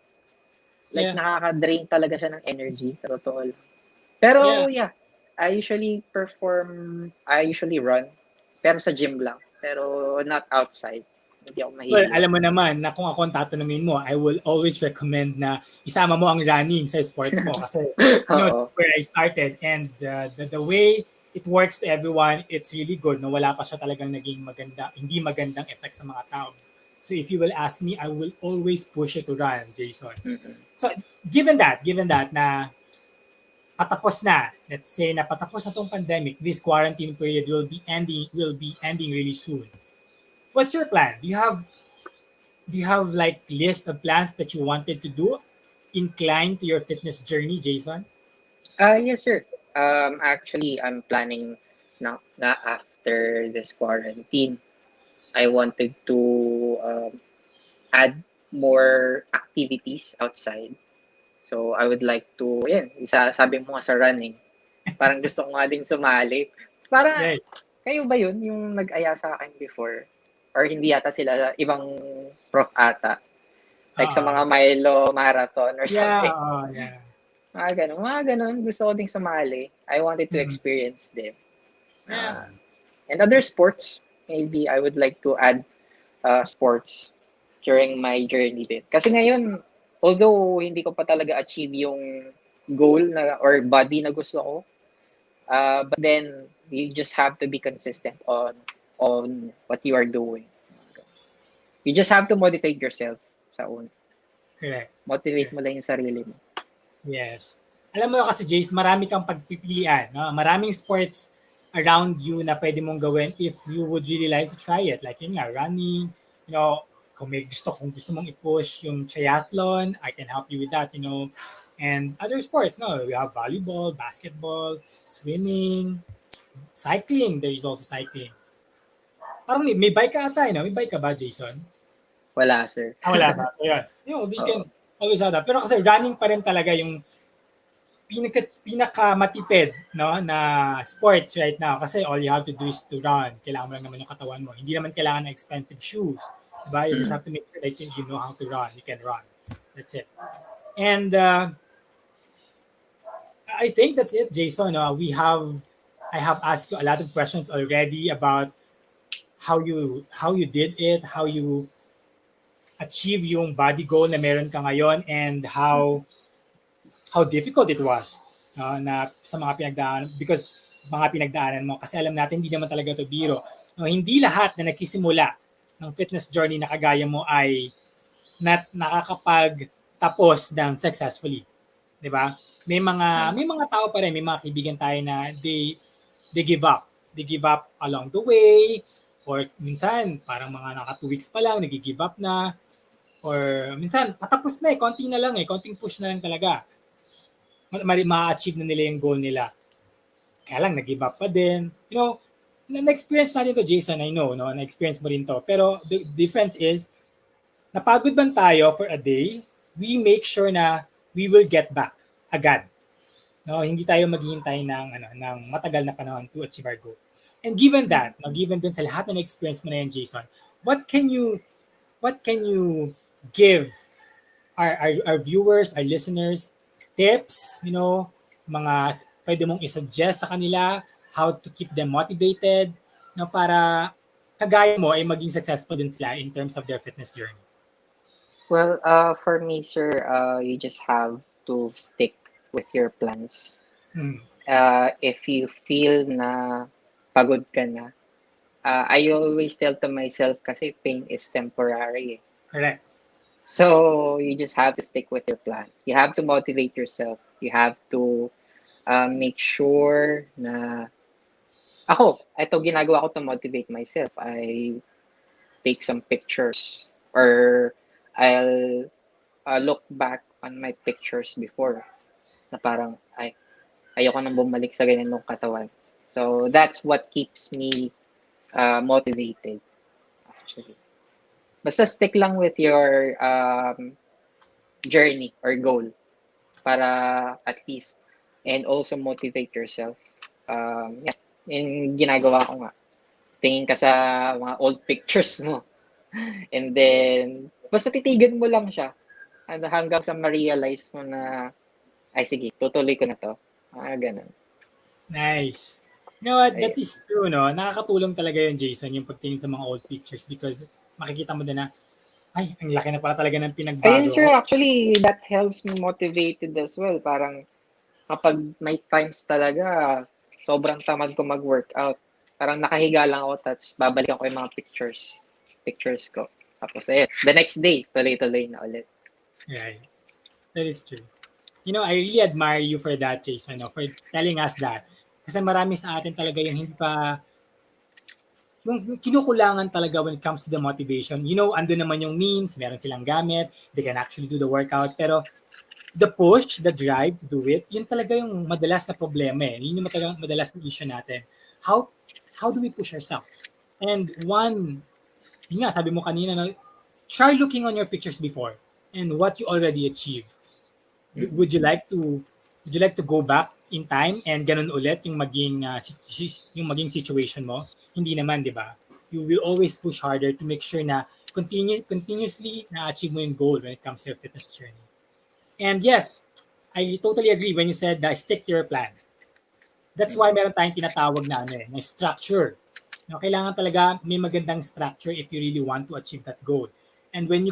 Like, nakaka-drain talaga siya ng energy, sa totoo lang. Pero, yeah, I usually run, pero sa gym lang. Pero not outside. Hindi ako mahilig. Well, alam mo naman na kung ako ang tatanungin mo, I will always recommend na isama mo ang running sa sports mo kasi where I started and the way it works to everyone, it's really good. No, wala pa siya talagang naging hindi magandang effect sa mga tao. So if you will ask me, I will always push you to run, Jason. So given that na patapos na, let's say na patapos na tong pandemic, this quarantine period will be ending really soon. What's your plan? Do you have like list of plans that you wanted to do inclined to your fitness journey, Jason? Yes, sir. Actually, I'm planning na after this quarantine, I wanted to add more activities outside. So, I would like to, sabi mo nga sa running, parang gusto ko nga din sumali. Para, kayo ba yun, yung nag-aya sa akin before? Or hindi yata sila, ibang prof ata. Like sa mga Milo Marathon or something. Yeah. Mga ganun. Gusto ko ding sumali. I wanted to experience them. And other sports, maybe I would like to add sports during my journey din. Kasi ngayon, although hindi ko pa talaga achieve yung goal na or body na gusto ko, but then you just have to be consistent on what you are doing. You just have to motivate yourself sa una. Correct. Motivate mo lang yung sarili mo. Yes. Alam mo kasi, Jace, marami kang pagpipilian. No? Maraming sports around you na pwede mong gawin if you would really like to try it. Like yun nga, running, kung gusto mong i-push yung triathlon, I can help you with that, And other sports, no, we have volleyball, basketball, swimming, cycling. There is also cycling. Parang may bike ka ata, no? May bike ka ba, Jason? Wala, sir. Wala ba? So, yun. You can Oo. always have that. Pero kasi running pa rin talaga yung pinaka matipid no na sports right now kasi all you have to do is to run. Kailangan mo lang naman yung katawan mo. Hindi naman kailangan ng expensive shoes. Diba? You just Mm. have to make sure that you know how to run. You can run. That's it. And I think that's it, Jason. I have asked you a lot of questions already about how you did it, how you achieve yung body goal na meron ka ngayon, and how difficult it was na sa mga pinagdaanan because mga pinagdaanan mo kasi alam natin hindi naman talaga to biro. No, hindi lahat na nagsisimula ng fitness journey na kagaya mo ay nakakapag-tapos ng successfully, 'di ba? Tama. May mga tao pa rin, may mga kaibigan tayo na they give up. They give up along the way or minsan parang mga naka 2 weeks pa lang nagi-give up na or minsan patapos na konti na lang konting push na lang talaga ma-achieve na nila yung goal nila. Kaya lang, nag-give up pa din. You know, na-experience natin to, Jason, I know, no? Na-experience mo rin to. Pero the difference is, napagod man tayo for a day, we make sure na we will get back agad. No, hindi tayo maghihintay ng matagal na panahon to achieve our goal. And given that, no, given din sa lahat na experience mo na yan, Jason, what can you give our viewers, our listeners, tips, mga pwede mong isuggest sa kanila, how to keep them motivated, no, para kagaya mo ay maging successful din sila in terms of their fitness journey. Well, for me, sir, you just have to stick with your plans. Hmm. If you feel na pagod ka na, I always tell to myself kasi pain is temporary. Correct. So you just have to stick with your plan. You have to motivate yourself. You have to make sure na ito ginagawa ko to motivate myself. I take some pictures or I'll look back on my pictures before na parang ayoko nang bumalik sa ganyan ng katawan. So that's what keeps me motivated actually. Basta stick lang with your journey or goal para at least and also motivate yourself. Yeah, yung ginagawa ko nga. Tingin ka sa mga old pictures mo. And then, basta titigan mo lang siya. And hanggang sa ma-realize mo na, ay sige, tutuloy ko na to. Ganun. Nice. You know what? That Ayun. is true, no? Nakakatulong talaga yun, Jason, yung pagtingin sa mga old pictures because makikita mo din na, ay, ang laki na pala talaga ng Ayun, pinagbago sir, ko. actually, that helps me motivated as well. Parang, kapag may times talaga, sobrang tamad ko mag-workout. Parang nakahiga lang ako, tapos babalikan ko yung mga pictures ko. Tapos, ayun, the next day, tuloy-tuloy na ulit. Right. That is true. You know, I really admire you for that, Jason, no? For telling us that. Kasi marami sa atin talaga yung hindi pa, yung kinukulangan talaga when it comes to the motivation. You know, ando naman yung means, meron silang gamit, they can actually do the workout, pero the push, the drive to do it, yun talaga yung madalas na problema eh. Yun yung madalas na issue natin. How how do we push ourselves? And yun nga, sabi mo kanina, no, try looking on your pictures before and what you already achieved. Mm. Would you like to go back in time and ganun ulit yung maging situation mo? Hindi naman, 'di ba? You will always push harder to make sure na continuously na-achieve mo yung goal when it comes to your fitness journey. And yes, I totally agree when you said na stick to your plan. That's why meron tayong tinatawag na structure. No, kailangan talaga may magandang structure if you really want to achieve that goal. And when you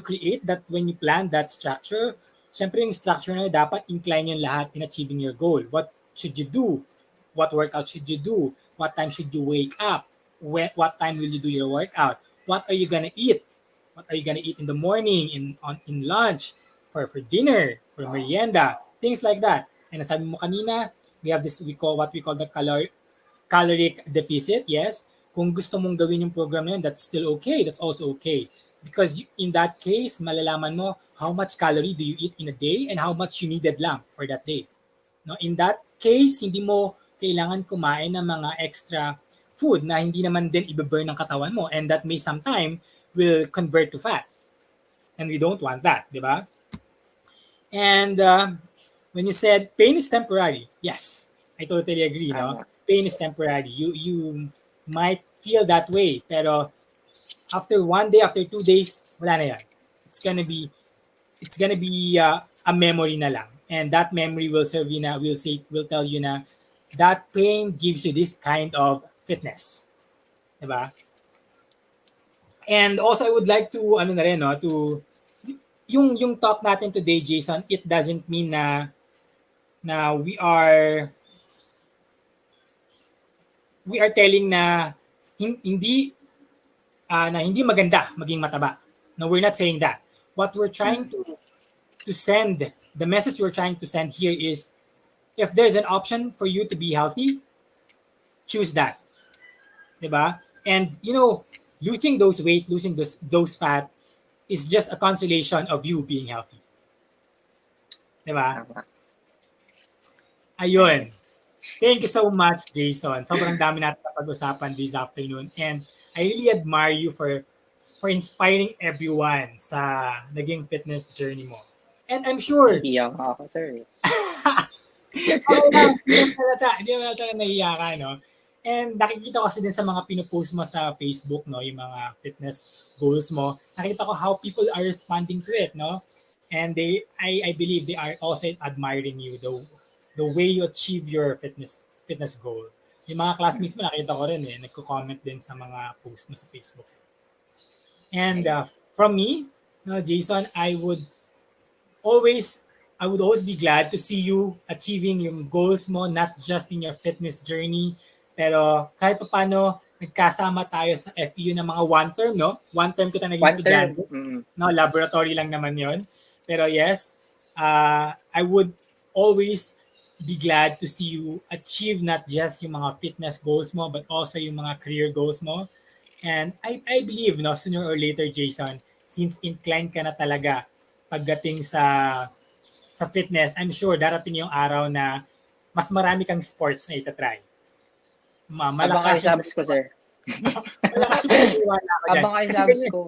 plan that structure, syempre yung structure na yun, dapat incline yung lahat in achieving your goal. What should you do? What workout should you do? What time should you wake up? What time will you do your workout? What are you gonna eat? What are you gonna eat in the morning, in lunch, for dinner, for merienda, things like that. And sabi mo kanina, we call the caloric deficit. Yes, kung gusto mong gawin yung program na yun, that's still okay. That's also okay. Because in that case, malalaman mo how much calorie do you eat in a day and how much you needed lang for that day. No, in that case, hindi mo kailangan kumain ng mga extra food na hindi naman din i-burn ng katawan mo, and that may sometime will convert to fat. And we don't want that, di ba? And when you said pain is temporary, yes, I totally agree. No, Tama. pain is temporary. You might feel that way, pero after 1 day, after 2 days, wala na yan. It's gonna be a memory na lang, and that memory will serve you na will tell you na that pain gives you this kind of fitness, diba? And also I would like to ano na rin no to yung talk natin today, Jason, it doesn't mean na we are telling na hindi na hindi maganda maging mataba. No, we're not saying that. What we're trying to send, the message we're trying to send here is, if there's an option for you to be healthy, choose that. Diba? And losing those weight, losing those fat is just a consolation of you being healthy. Diba? Tama. Ayun. Thank you so much, Jason. Sobrang dami natin na pag-usapan this afternoon. And I really admire you for inspiring everyone sa naging fitness journey mo. And I'm sure Nahiya nga ako, sir. okay lang, hindi naman halata na nahiya ka, no? And nakikita ko kasi din sa mga pinupost mo sa Facebook, no, yung mga fitness goals mo, nakita ko how people are responding to it, no? And I believe they are also admiring you, the way you achieve your fitness goal. Yung mga classmates mo, nakita ko rin nagko-comment din sa mga post mo sa Facebook. And from me, no, Jason, always I would always be glad to see you achieving yung goals mo, not just in your fitness journey, pero kahit pa paano, nagkasama tayo sa FEU ng mga one term, no? One term kita naging One term. estudyante. No, laboratory lang naman yon. Pero yes, I would always be glad to see you achieve not just yung mga fitness goals mo, but also yung mga career goals mo. And I believe, no, sooner or later, Jason, since inclined ka na talaga pagdating sa fitness, I'm sure darating yung araw na mas marami kang sports na itatry. Abang kayo subs ko, sir. Malakas yung pagkiwala ko dyan. Abang kayo Kasi subs ko.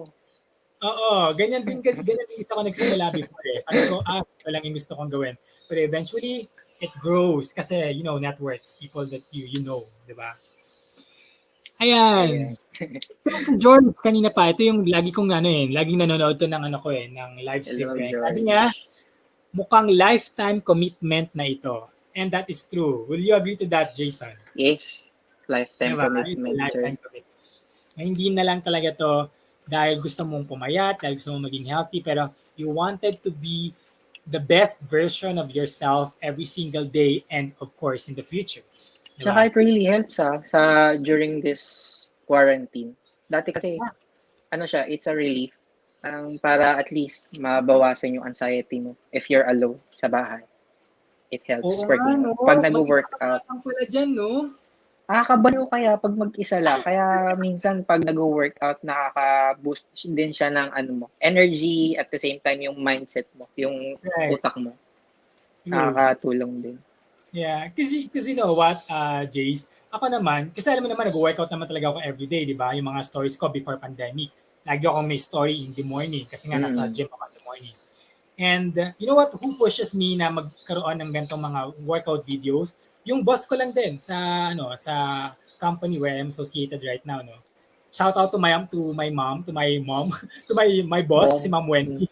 Oo, ganyan din isa ko nagsimula before eh. Sabi ko, ito lang yung gusto kong gawin. But eventually, it grows kasi, networks, people that you know, di ba? Ayan. Si George kanina pa, ito yung laging nanonood to ng ng live stream ko. Sabi niya, mukhang lifetime commitment na ito. And that is true. Will you agree to that, Jason? Yes. Lifetime diba? commitment, Lifetime sir. commitment. Hindi na lang talaga to dahil gusto mong pumayat, dahil gusto mong maging healthy, pero you wanted to be the best version of yourself every single day and of course in the future. Diba? Tsaka it really helps during this quarantine. Dati kasi, siya, it's a relief. Para at least mabawasan yung anxiety mo if you're alone sa bahay. It helps working out. Pag nag-workout. Pala dyan, no? Nakakabalo kaya pag mag-isa lang. Kaya minsan pag nag-workout, nakaka-boost din siya ng energy at the same time yung mindset mo, yung utak mo. Nakakatulong din. Yeah, kasi you know what, Jace, ako naman, kasi alam mo naman, nag-workout naman talaga ako everyday, di ba? Yung mga stories ko before pandemic. Lagi ako may story in the morning kasi nga nasa gym ako in the morning. And you know what, who pushes me na magkaroon ng ganitong mga workout videos? Yung boss ko lang din sa company where I'm associated right now, no. Shout out to my mom, to my boss, si Ma'am Wendy.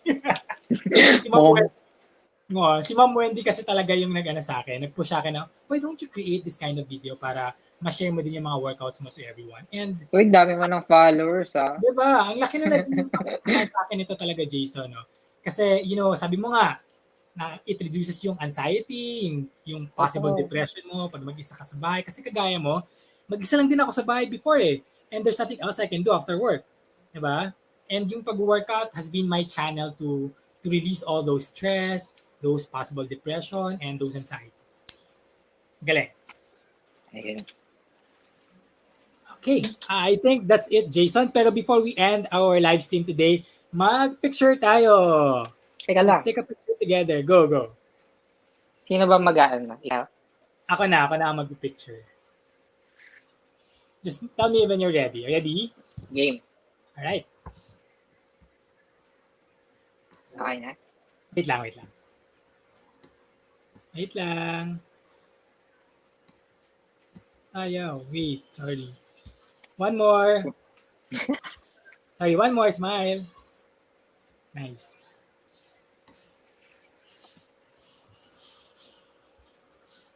Si Ma'am Wendy kasi talaga yung sa akin, nag-push sa akin na, why don't you create this kind of video para ma-share mo din yung mga workouts mo to everyone. And uy, dami mo ng followers, Diba? Ang laki na naging sa akin ito talaga, Jason, no? Kasi, sabi mo nga, na it reduces yung anxiety, yung possible depression mo pag mag-isa ka sa bahay. Kasi kagaya mo, mag-isa lang din ako sa bahay before eh. And there's nothing else I can do after work. Diba? And yung pag-workout has been my channel to release all those stress, those possible depression, and those anxiety. Galing. Ayun. Okay, I think that's it, Jason. Pero before we end our live stream today, mag-picture tayo. Teka Let's lang, take a picture together. Go, go. sino ba mag-aano? Ikaw? Ako na ang mag-picture. Just tell me when you're ready. Ready? Game. Alright. Okay na? Wait lang, wait lang. Wait lang. Ayaw, wait, sorry. One more. Sorry, one more smile. Nice.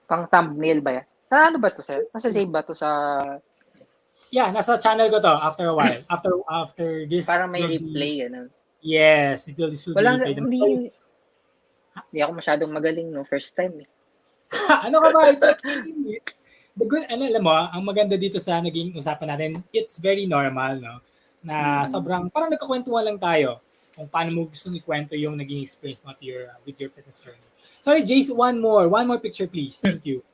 Pang thumbnail ba yan? Ano ba to, sir? Nasa save ba to sa... Yeah, nasa channel ko to after a while. After this Parang may will be, replay, ano? yes, this will be Walang, replayed. hindi ako masyadong magaling, no? First time, eh. Ano ka ba? It's okay. The good, ano, alam mo, ang maganda dito sa naging usapan natin, it's very normal, no? Na sobrang, parang nagkakwentuhan lang tayo kung paano mo gustong ikwento yung naging experience mo to your, with your fitness journey. Sorry, Jace, one more picture, please. Thank you.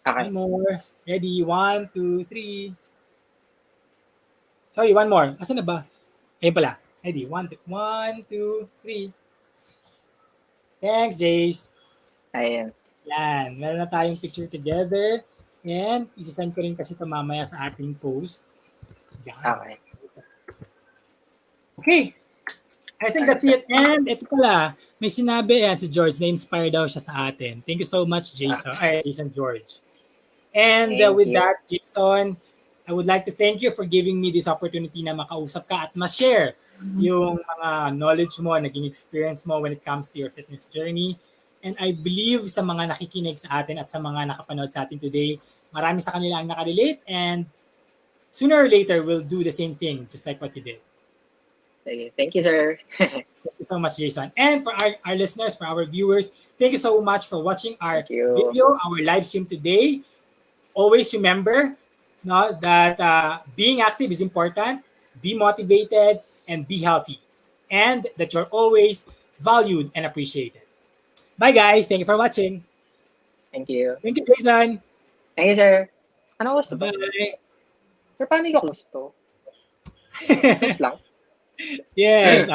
Okay. One more. Ready? 1, 2, 3. Sorry, one more. Asan na ba? Ayun pala. Ready? 1, 2, 3. Thanks, Jace. Ayan. Yan. Meron na tayong picture together. And isasend ko rin kasi ito mamaya sa ating post. Yan. Okay. Okay. I think that's it. And ito pala, may sinabi yan si George na inspire daw siya sa atin. Thank you so much, Jason George. And Thank with you. that, Jason, I would like to thank you for giving me this opportunity na makausap ka at ma-share yung mga knowledge mo, naging experience mo when it comes to your fitness journey. And I believe sa mga nakikinig sa atin at sa mga nakapanood sa atin today, marami sa kanila ang nakarelate and sooner or later we'll do the same thing just like what you did. Okay. Thank you, sir. Thank you so much, Jason. And for our listeners, for our viewers, thank you so much for watching our Thank you. video, our live stream today. Always remember that being active is important, be motivated, and be healthy. And that you're always valued and appreciated. Bye, guys. Thank you for watching. Thank you. Thank you, Jason. Thank you, sir. Ano oras ba? Bye. Sir, paano i-close to? Close lang? Yes.